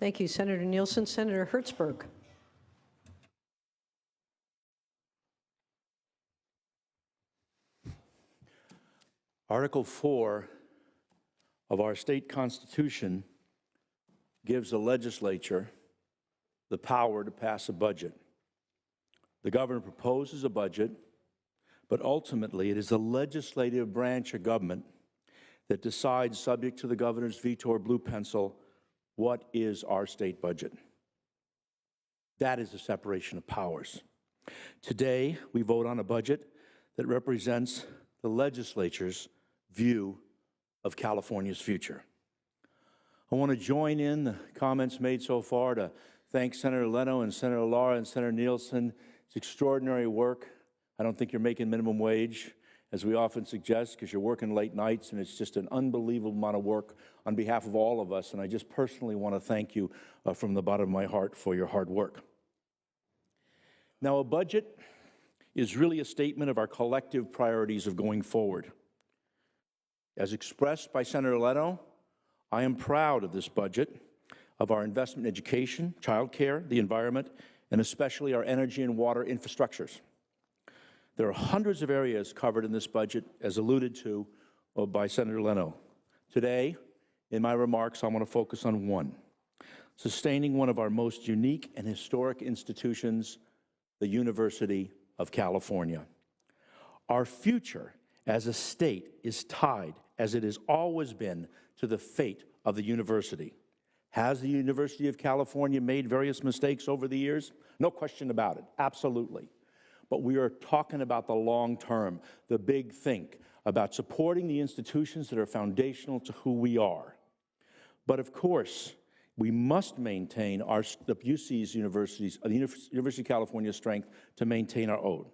Thank you, Senator Nielsen. Senator Hertzberg. Article 4 of our state constitution gives the legislature the power to pass a budget. The governor proposes a budget, but ultimately it is the legislative branch of government that decides, subject to the governor's veto or blue pencil, what is our state budget. That is the separation of powers. Today, we vote on a budget that represents the legislature's view of California's future. I want to join in the comments made so far to thank Senator Leno and Senator Lara and Senator Nielsen. It's extraordinary work. I don't think you're making minimum wage, as we often suggest, because you're working late nights, and it's just an unbelievable amount of work on behalf of all of us, and I just personally want to thank you from the bottom of my heart for your hard work. Now, a budget is really a statement of our collective priorities of going forward. As expressed by Senator Leno, I am proud of this budget, of our investment in education, childcare, the environment, and especially our energy and water infrastructures. There are hundreds of areas covered in this budget, as alluded to by Senator Leno. Today, in my remarks, I want to focus on one: sustaining one of our most unique and historic institutions, the University of California. Our future as a state is tied, as it has always been, to the fate of the university. Has the University of California made various mistakes over the years? No question about it, absolutely. But we are talking about the long term, the big think, about supporting the institutions that are foundational to who we are. But of course, we must maintain the UC's universities, the University of California's strength to maintain our own.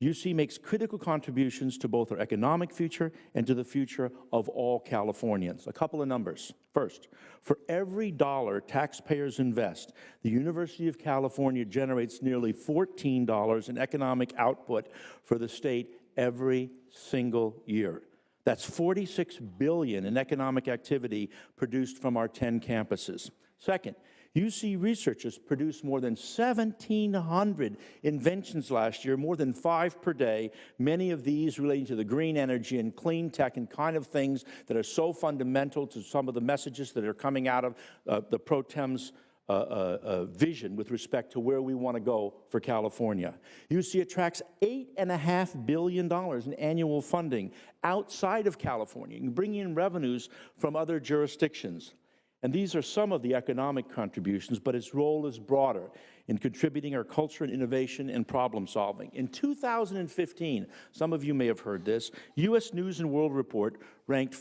UC makes critical contributions to both our economic future and to the future of all Californians. A couple of numbers. First, for every dollar taxpayers invest, the University of California generates nearly $14 in economic output for the state every single year. That's $46 billion in economic activity produced from our 10 campuses. Second, UC researchers produced more than 1,700 inventions last year, more than 5 per day, many of these relating to the green energy and clean tech and kind of things that are so fundamental to some of the messages that are coming out of the Pro Tem's vision with respect to where we want to go for California. UC attracts $8.5 billion in annual funding outside of California, bringing in revenues from other jurisdictions. And these are some of the economic contributions, but its role is broader in contributing our culture and innovation and problem solving. In 2015, some of you may have heard this, U.S. News and World Report ranked the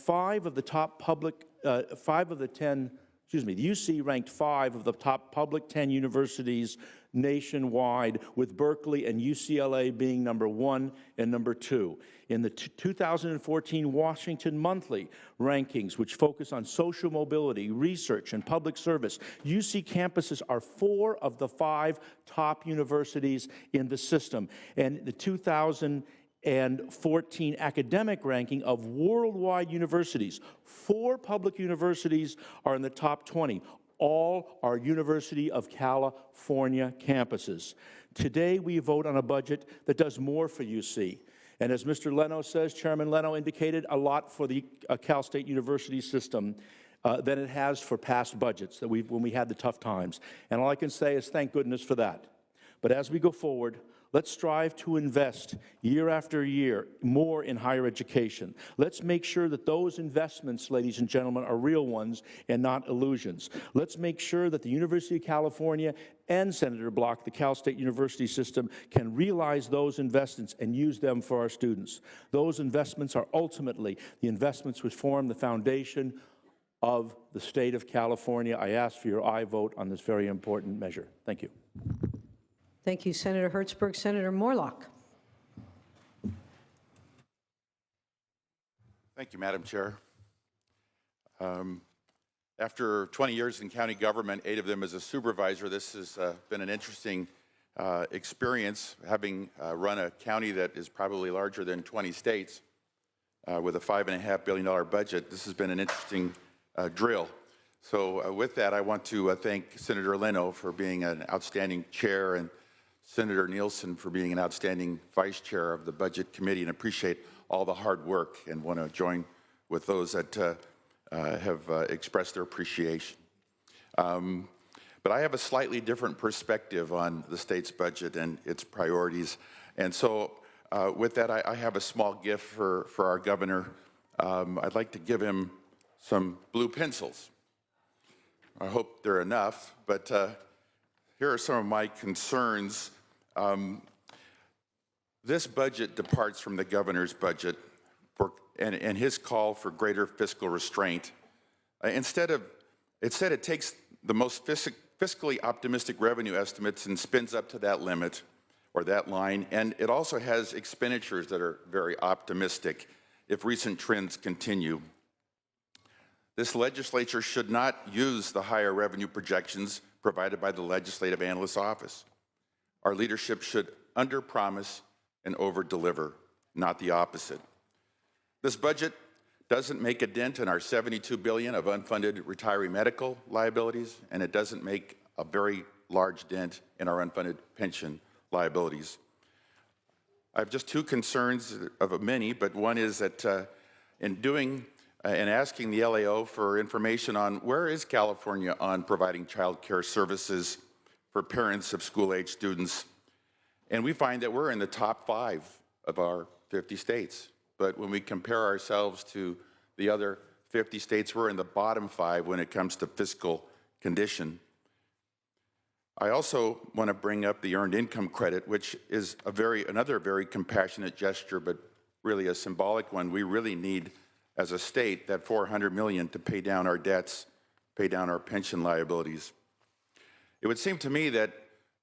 UC ranked 5 of the top public 10 universities nationwide, with Berkeley and UCLA being number 1 and number 2. In the 2014 Washington Monthly rankings, which focus on social mobility, research, and public service, UC campuses are 4 of the 5 top universities in the system. And the 2014 academic ranking of worldwide universities, 4 public universities are in the top 20. All are University of California campuses. Today, we vote on a budget that does more for UC. And as Mr. Leno says, Chairman Leno indicated, a lot for the Cal State University system than it has for past budgets when we had the tough times. And all I can say is thank goodness for that. But as we go forward, let's strive to invest year after year more in higher education. Let's make sure that those investments, ladies and gentlemen, are real ones and not illusions. Let's make sure that the University of California and Senator Block, the Cal State University system, can realize those investments and use them for our students. Those investments are ultimately the investments which form the foundation of the state of California. I ask for your aye vote on this very important measure. Thank you. Thank you, Senator Hertzberg. Senator Morlock. Thank you, Madam Chair. After 20 years in county government, 8 of them as a supervisor, this has been an interesting experience, having run a county that is probably larger than 20 states with a $5.5 billion budget. This has been an interesting drill. So with that, I want to thank Senator Leno for being an outstanding chair and Senator Nielsen for being an outstanding vice chair of the Budget Committee, and appreciate all the hard work and want to join with those that have expressed their appreciation. But I have a slightly different perspective on the state's budget and its priorities. And so with that, I have a small gift for our governor. I'd like to give him some blue pencils. I hope they're enough, but here are some of my concerns. This budget departs from the governor's budget and his call for greater fiscal restraint. Instead, it takes the most fiscally optimistic revenue estimates and spins up to that limit or that line, and it also has expenditures that are very optimistic if recent trends continue. This legislature should not use the higher revenue projections provided by the Legislative Analyst's Office. Our leadership should underpromise and overdeliver, not the opposite. This budget doesn't make a dent in our $72 billion of unfunded retiree medical liabilities, and it doesn't make a very large dent in our unfunded pension liabilities. I have just two concerns of many, but one is that in doing and asking the LAO for information on where is California on providing child care services for parents of school-age students. And we find that we're in the top 5 of our 50 states. But when we compare ourselves to the other 50 states, we're in the bottom 5 when it comes to fiscal condition. I also want to bring up the earned income credit, which is another very compassionate gesture, but really a symbolic one. We really need, as a state, that $400 million to pay down our debts, pay down our pension liabilities. It would seem to me that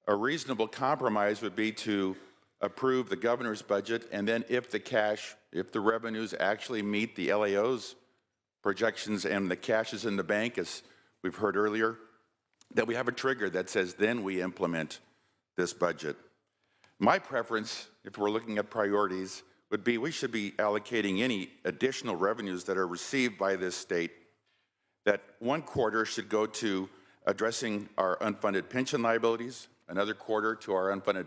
a reasonable compromise would be to approve the governor's budget, and then if the revenues actually meet the LAO's projections and the cash is in the bank, as we've heard earlier, that we have a trigger that says then we implement this budget. My preference, if we're looking at priorities, would be we should be allocating any additional revenues that are received by this state, that one quarter should go to addressing our unfunded pension liabilities, another quarter to our unfunded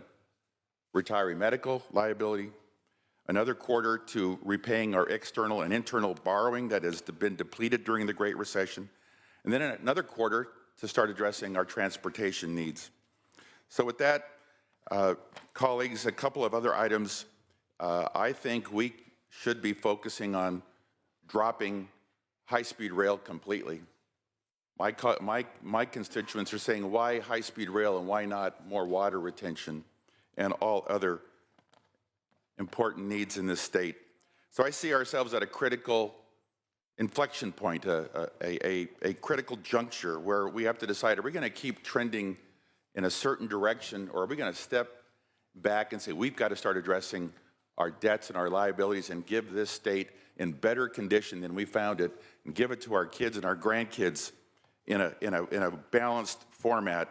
retiree medical liability, another quarter to repaying our external and internal borrowing that has been depleted during the Great Recession, and then another quarter to start addressing our transportation needs. So with that, colleagues, a couple of other items. I think we should be focusing on dropping high-speed rail completely. My constituents are saying, why high-speed rail and why not more water retention and all other important needs in this state? So I see ourselves at a critical inflection point, a critical juncture where we have to decide, are we going to keep trending in a certain direction, or are we going to step back and say, we've got to start addressing our debts and our liabilities and give this state in better condition than we found it, and give it to our kids and our grandkids in a balanced format.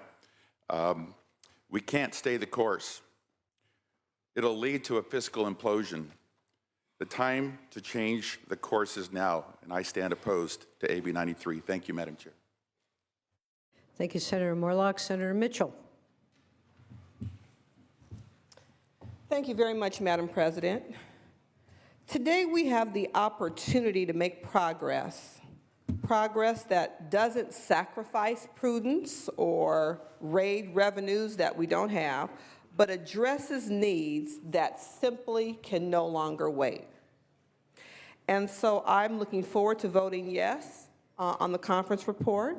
We can't stay the course. It'll lead to a fiscal implosion. The time to change the course is now, and I stand opposed to AB 93. Thank you, Madam Chair. Thank you, Senator Morlock. Senator Mitchell. Thank you very much, Madam President. Today we have the opportunity to make progress that doesn't sacrifice prudence or raid revenues that we don't have, but addresses needs that simply can no longer wait. And so I'm looking forward to voting yes on the conference report,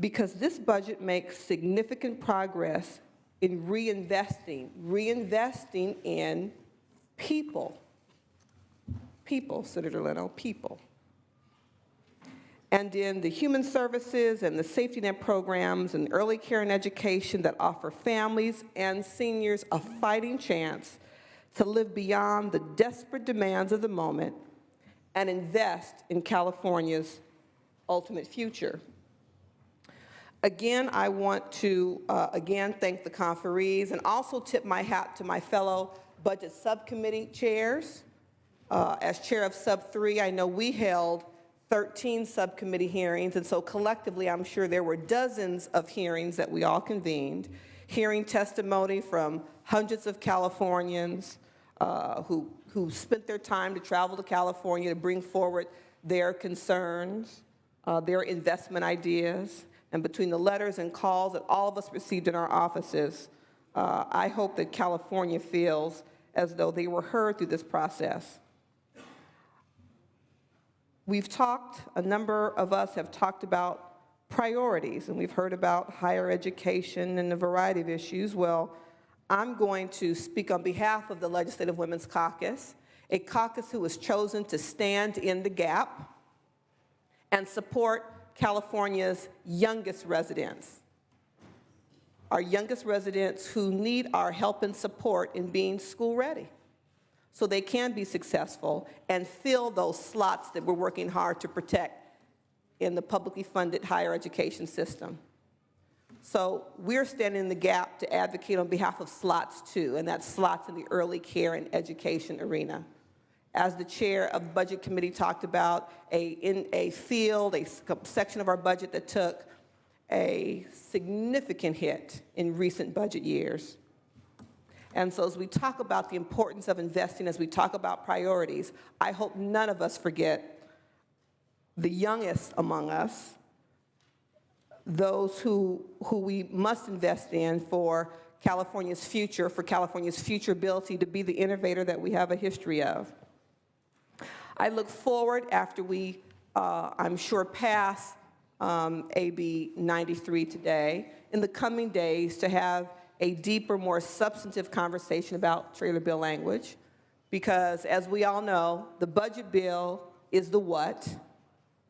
because this budget makes significant progress in reinvesting in people, Senator Leno, people, and in the human services and the safety net programs and early care and education that offer families and seniors a fighting chance to live beyond the desperate demands of the moment and invest in California's ultimate future. Again, I want to again thank the conferees and also tip my hat to my fellow budget subcommittee chairs. As chair of Sub 3, I know we held 13 subcommittee hearings, and so collectively, I'm sure there were dozens of hearings that we all convened, hearing testimony from hundreds of Californians who spent their time to travel to California to bring forward their concerns, their investment ideas, and between the letters and calls that all of us received in our offices, I hope that California feels as though they were heard through this process. We've talked, a number of us have talked about priorities, and we've heard about higher education and a variety of issues. Well, I'm going to speak on behalf of the Legislative Women's Caucus, a caucus who was chosen to stand in the gap and support California's youngest residents, our youngest residents who need our help and support in being school ready so they can be successful and fill those slots that we're working hard to protect in the publicly funded higher education system. So we're standing in the gap to advocate on behalf of slots too, and that's slots in the early care and education arena. As the chair of the Budget Committee talked about, in a field, a section of our budget that took a significant hit in recent budget years. And so as we talk about the importance of investing, as we talk about priorities, I hope none of us forget the youngest among us, those who we must invest in for California's future ability to be the innovator that we have a history of. I look forward after we, I'm sure, pass AB 93 today, in the coming days to have a deeper, more substantive conversation about trailer bill language, because as we all know, the budget bill is the what,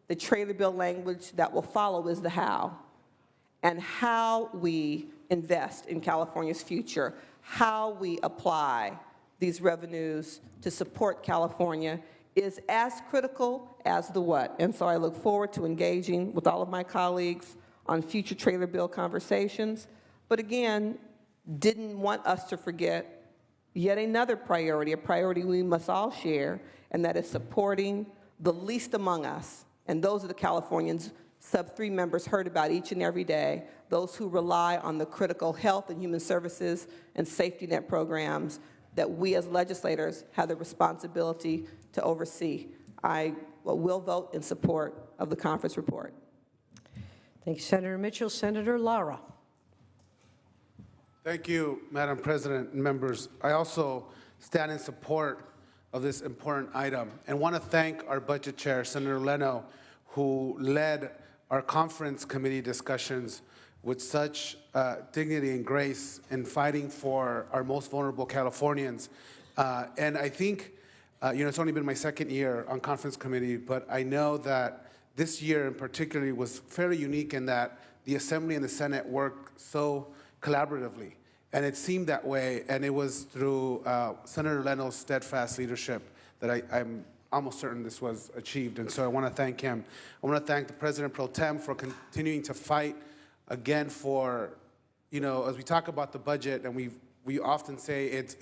the trailer bill language that will follow is the how, and how we invest in California's future, how we apply these revenues to support California is as critical as the what. And so I look forward to engaging with all of my colleagues on future trailer bill conversations. But again, didn't want us to forget yet another priority, a priority we must all share, and that is supporting the least among us. And those are the Californians Sub-3 members heard about each and every day, those who rely on the critical health and human services and safety net programs that we as legislators have the responsibility to oversee. I will vote in support of the conference report. Thank you, Senator Mitchell. Senator Lara. Thank you, Madam President and members. I also stand in support of this important item and want to thank our budget chair, Senator Leno, who led our conference committee discussions with such dignity and grace in fighting for our most vulnerable Californians. And I think, it's only been my second year on conference committee, but I know that this year in particular was fairly unique in that the Assembly and the Senate worked so collaboratively. And it seemed that way, and it was through Senator Leno's steadfast leadership that I'm almost certain this was achieved. And so I want to thank him. I want to thank the President Pro Tem for continuing to fight again for, as we talk about the budget, and we often say it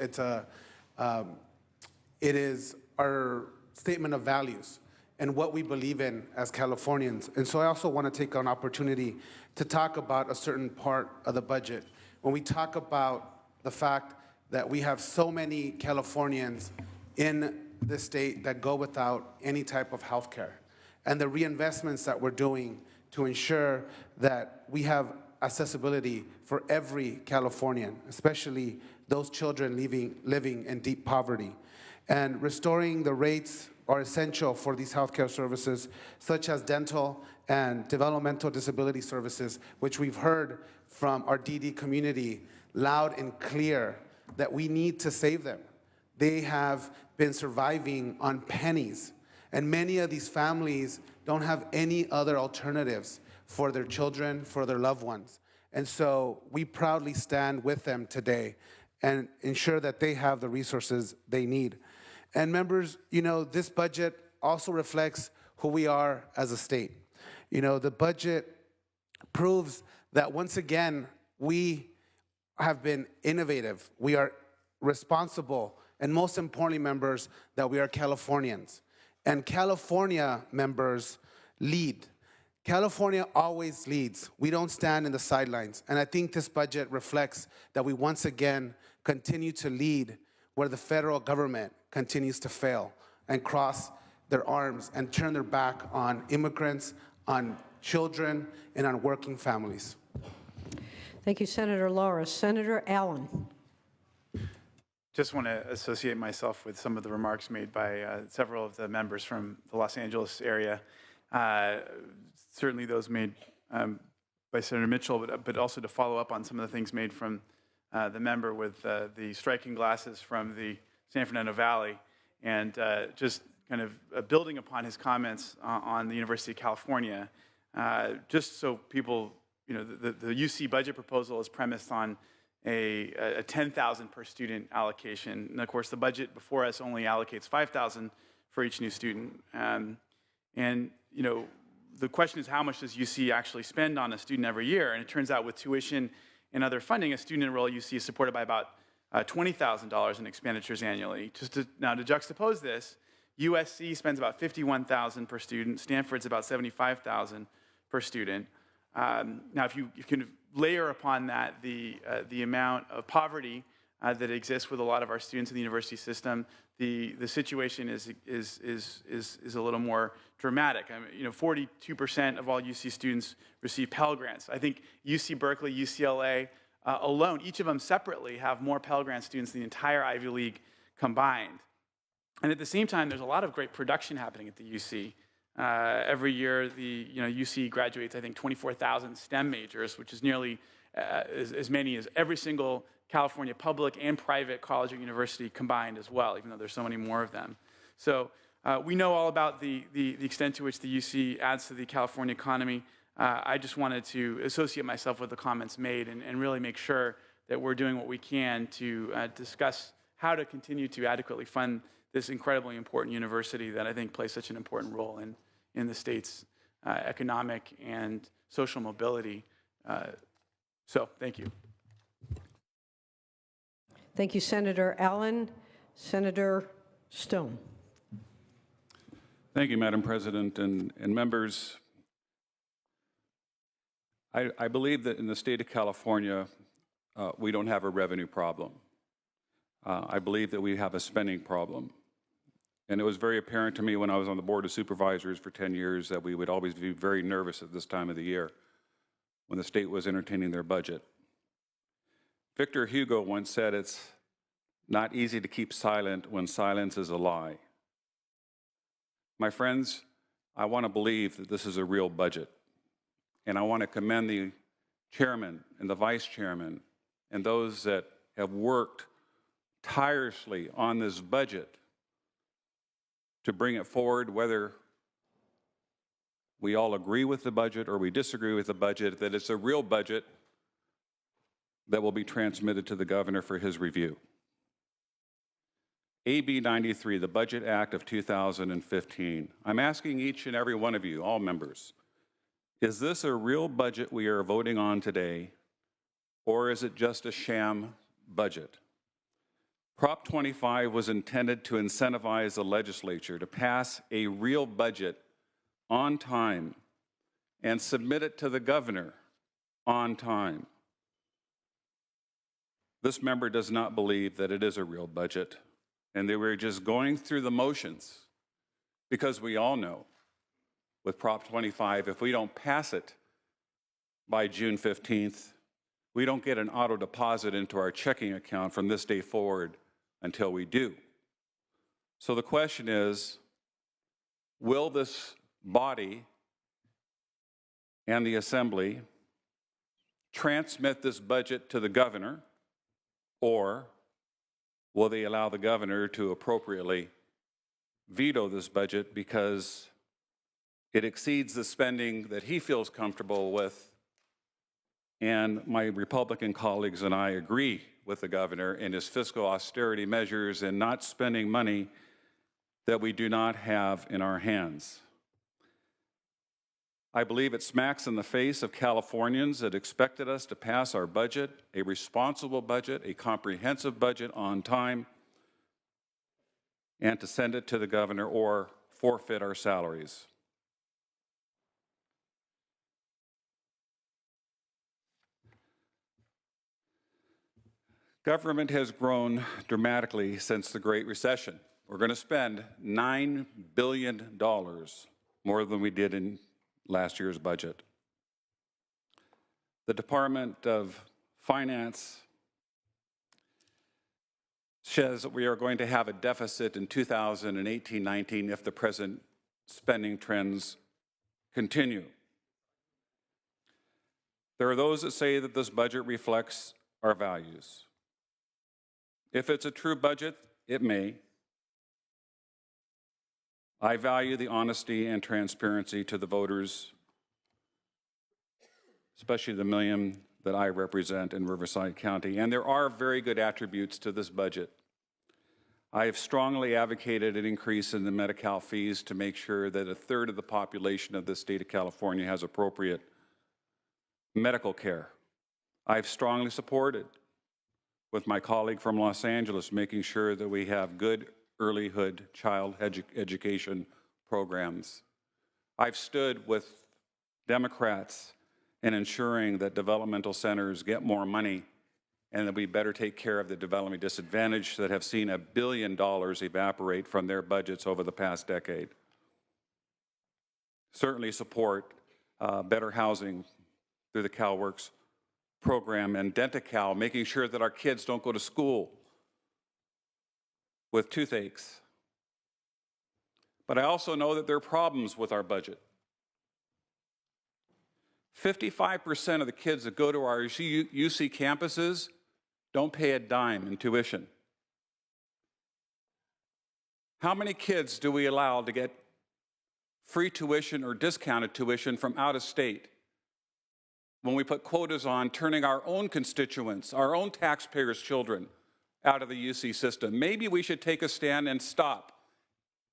is our statement of values and what we believe in as Californians. And so I also want to take an opportunity to talk about a certain part of the budget. When we talk about the fact that we have so many Californians in the state that go without any type of health care, and the reinvestments that we're doing to ensure that we have accessibility for every Californian, especially those children living in deep poverty. And restoring the rates are essential for these healthcare services, such as dental and developmental disability services, which we've heard from our DD community loud and clear that we need to save them. They have been surviving on pennies, and many of these families don't have any other alternatives for their children, for their loved ones. And so we proudly stand with them today and ensure that they have the resources they need. And members, this budget also reflects who we are as a state. The budget proves that once again, we have been innovative, we are responsible, and most importantly, members, that we are Californians. And California members lead. California always leads. We don't stand in the sidelines. And I think this budget reflects that we once again continue to lead where the federal government continues to fail and cross their arms and turn their back on immigrants, on children, and on working families. Thank you, Senator Laura. Senator Allen. Just want to associate myself with some of the remarks made by several of the members from the Los Angeles area. Certainly those made by Senator Mitchell, but also to follow up on some of the things made from the member with the striking glasses from the San Fernando Valley, and just kind of building upon his comments on the University of California. Just so people, you know, the UC budget proposal is premised on a 10,000 per student allocation. And of course, the budget before us only allocates 5,000 for each new student. And you know, the question is, how much does UC actually spend on a student every year? And it turns out with tuition and other funding, a student enrolled at UC is supported by about $20,000 in expenditures annually. Now to juxtapose this, USC spends about $51,000 per student. Stanford's about $75,000 per student. Now, if you can layer upon that the amount of poverty that exists with a lot of our students in the university system, the situation is a little more dramatic. I mean, you know, 42% of all UC students receive Pell Grants. I think UC Berkeley, UCLA alone, each of them separately, have more Pell Grant students than the entire Ivy League combined. And at the same time, there's a lot of great production happening at the UC. Every year, the UC graduates, I think, 24,000 STEM majors, which is nearly as many as every single California public and private college or university combined as well, even though there's so many more of them. So we know all about the extent to which the UC adds to the California economy. I just wanted to associate myself with the comments made and really make sure that we're doing what we can to discuss how to continue to adequately fund this incredibly important university that I think plays such an important role in the state's economic and social mobility. So thank you. Thank you, Senator Allen. Senator Stone. Thank you, Madam President and members. I believe that in the state of California, we don't have a revenue problem. I believe that we have a spending problem. And it was very apparent to me when I was on the Board of Supervisors for 10 years that we would always be very nervous at this time of the year when the state was entertaining their budget. Victor Hugo once said, "It's not easy to keep silent when silence is a lie." My friends, I want to believe that this is a real budget. And I want to commend the chairman and the vice chairman and those that have worked tirelessly on this budget to bring it forward, whether we all agree with the budget or we disagree with the budget, that it's a real budget that will be transmitted to the governor for his review. AB 93, the Budget Act of 2015. I'm asking each and every one of you, all members, is this a real budget we are voting on today, or is it just a sham budget? Prop 25 was intended to incentivize the legislature to pass a real budget on time and submit it to the governor on time. This member does not believe that it is a real budget and they were just going through the motions, because we all know with Prop 25, if we don't pass it by June 15th, we don't get an auto deposit into our checking account from this day forward until we do. So the question is, will this body and the Assembly transmit this budget to the governor, or will they allow the governor to appropriately veto this budget because it exceeds the spending that he feels comfortable with? And my Republican colleagues and I agree with the governor in his fiscal austerity measures and not spending money that we do not have in our hands. I believe it smacks in the face of Californians that expected us to pass our budget, a responsible budget, a comprehensive budget on time, and to send it to the governor or forfeit our salaries. Government has grown dramatically since the Great Recession. We're going to spend $9 billion more than we did in last year's budget. The Department of Finance says that we are going to have a deficit in 2018-19 if the present spending trends continue. There are those that say that this budget reflects our values. If it's a true budget, it may. I value the honesty and transparency to the voters, especially the million that I represent in Riverside County. And there are very good attributes to this budget. I have strongly advocated an increase in the Medi-Cal fees to make sure that a third of the population of the state of California has appropriate medical care. I've strongly supported, with my colleague from Los Angeles, making sure that we have good earlyhood child education programs. I've stood with Democrats in ensuring that developmental centers get more money and that we better take care of the developmentally disadvantaged that have seen $1 billion evaporate from their budgets over the past decade. Certainly support better housing through the CalWorks program and DentaCal, making sure that our kids don't go to school with toothaches. But I also know that there are problems with our budget. 55% of the kids that go to our UC campuses don't pay a dime in tuition. How many kids do we allow to get free tuition or discounted tuition from out of state when we put quotas on turning our own constituents, our own taxpayers' children out of the UC system? Maybe we should take a stand and stop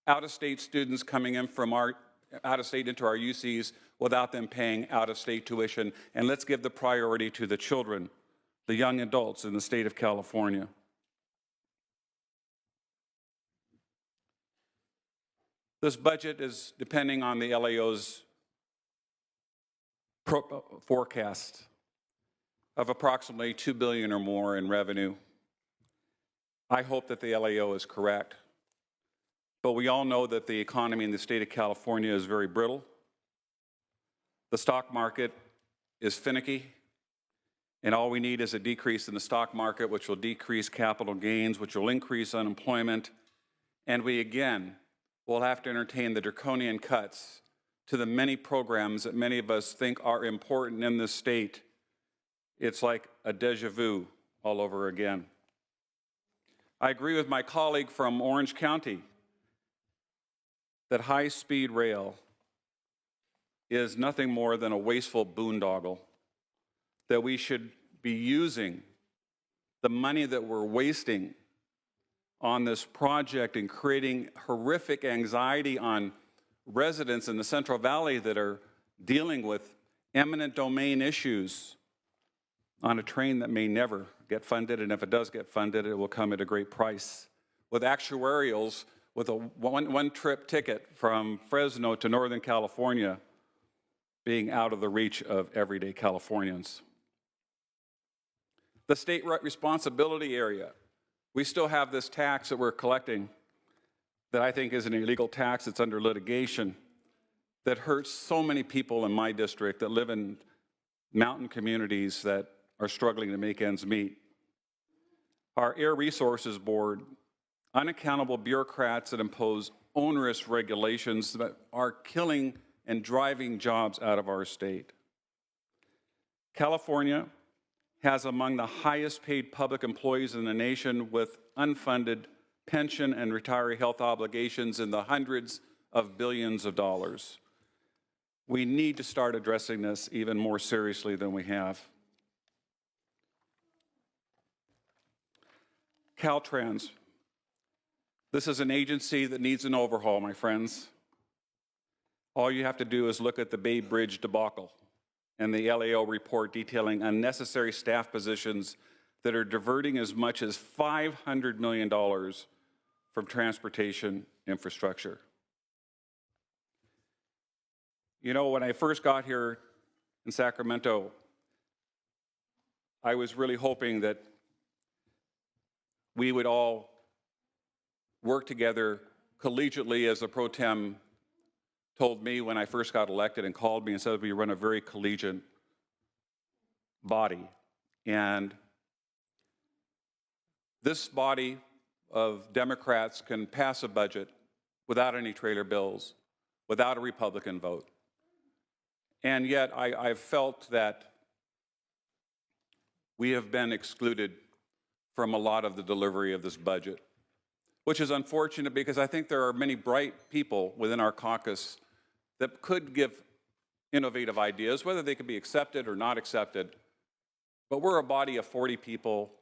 out-of-state students coming in from our out-of-state into our UCs without them paying out-of-state tuition, and let's give the priority to the children, the young adults in the state of California. This budget is depending on the LAO's forecast of approximately $2 billion or more in revenue. I hope that the LAO is correct, but we all know that the economy in the state of California is very brittle. The stock market is finicky, and all we need is a decrease in the stock market, which will decrease capital gains, which will increase unemployment, and we again will have to entertain the draconian cuts to the many programs that many of us think are important in this state. It's like a déjà vu all over again. I agree with my colleague from Orange County that high-speed rail is nothing more than a wasteful boondoggle, that we should be using the money that we're wasting on this project and creating horrific anxiety on residents in the Central Valley that are dealing with eminent domain issues on a train that may never get funded, and if it does get funded, it will come at a great price. With actuarials, with a one-trip ticket from Fresno to Northern California being out of the reach of everyday Californians. The state responsibility area. We still have this tax that we're collecting that I think is an illegal tax that's under litigation that hurts so many people in my district that live in mountain communities that are struggling to make ends meet. Our Air Resources Board, unaccountable bureaucrats that impose onerous regulations that are killing and driving jobs out of our state. California has among the highest paid public employees in the nation with unfunded pension and retiree health obligations in the hundreds of billions of dollars. We need to start addressing this even more seriously than we have. Caltrans. This is an agency that needs an overhaul, my friends. All you have to do is look at the Bay Bridge debacle and the LAO report detailing unnecessary staff positions that are diverting as much as $500 million from transportation infrastructure. You know, when I first got here in Sacramento, I was really hoping that we would all work together collegiately, as the pro tem told me when I first got elected and called me and said we run a very collegiate body. And this body of Democrats can pass a budget without any trailer bills, without a Republican vote. And yet I've felt that we have been excluded from a lot of the delivery of this budget, which is unfortunate because I think there are many bright people within our caucus that could give innovative ideas, whether they could be accepted or not accepted. But we're a body of 40 people.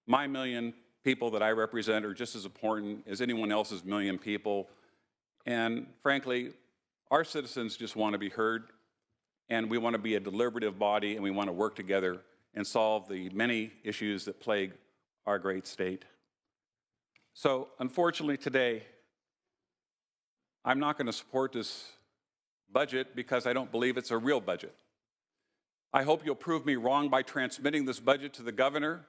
My million people that I represent are just as important as anyone else's million people. And frankly, our citizens just want to be heard, and we want to be a deliberative body, and we want to work together and solve the many issues that plague our great state. So unfortunately today, I'm not going to support this budget because I don't believe it's a real budget. I hope you'll prove me wrong by transmitting this budget to the governor,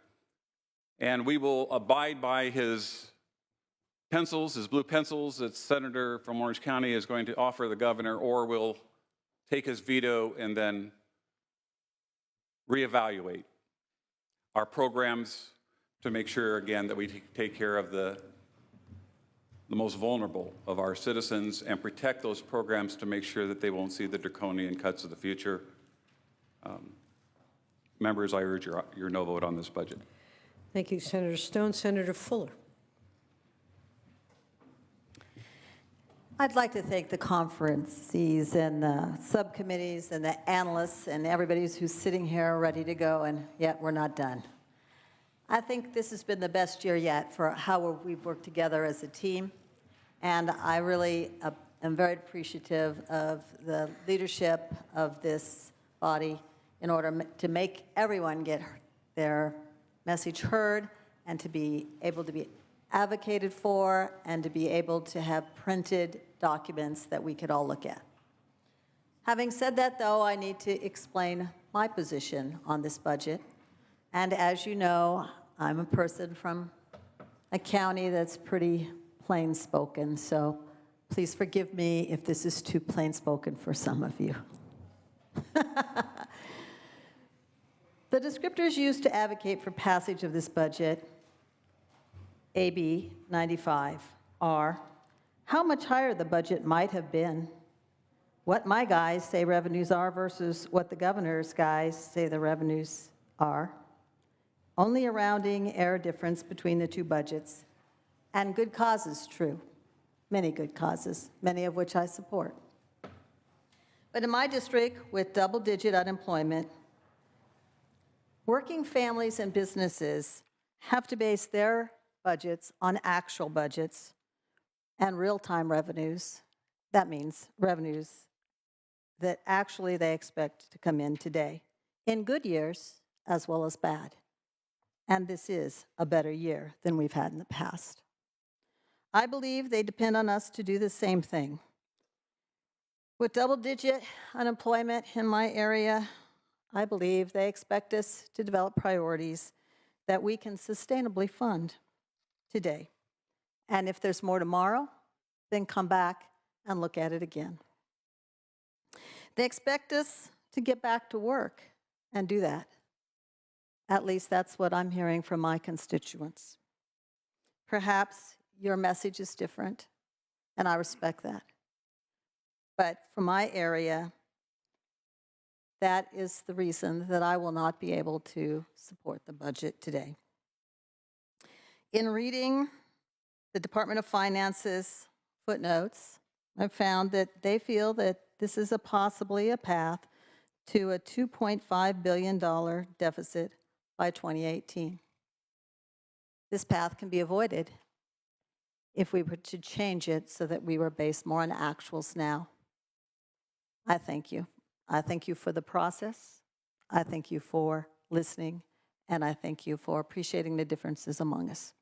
and we will abide by his pencils, his blue pencils that Senator from Orange County is going to offer the governor, or we'll take his veto and then reevaluate our programs to make sure, again, that we take care of the most vulnerable of our citizens and protect those programs to make sure that they won't see the draconian cuts of the future. Members, I urge your no vote on this budget. Thank you, Senator Stone. Senator Fuller. I'd like to thank the conferencees and the subcommittees and the analysts and everybody who's sitting here ready to go, and yet we're not done. I think this has been the best year yet for how we've worked together as a team, and I really am very appreciative of the leadership of this body in order to make everyone get their message heard and to be able to be advocated for and to be able to have printed documents that we could all look at. Having said that, though, I need to explain my position on this budget. And as you know, I'm a person from a county that's pretty plain-spoken, so please forgive me if this is too plain-spoken for some of you. The descriptors used to advocate for passage of this budget, AB 95, are how much higher the budget might have been, what my guys say revenues are versus what the governor's guys say the revenues are, only a rounding error difference between the two budgets, and good causes true, many good causes, many of which I support. But in my district, with double-digit unemployment, working families and businesses have to base their budgets on actual budgets and real-time revenues. That means revenues that actually they expect to come in today, in good years as well as bad. And this is a better year than we've had in the past. I believe they depend on us to do the same thing. With double-digit unemployment in my area, I believe they expect us to develop priorities that we can sustainably fund today. And if there's more tomorrow, then come back and look at it again. They expect us to get back to work and do that. At least that's what I'm hearing from my constituents. Perhaps your message is different, and I respect that. But for my area, that is the reason that I will not be able to support the budget today. In reading the Department of Finance's footnotes, I found that they feel that this is possibly a path to a $2.5 billion deficit by 2018. This path can be avoided if we were to change it so that we were based more on actuals now. I thank you. I thank you for the process. I thank you for listening, and I thank you for appreciating the differences among us.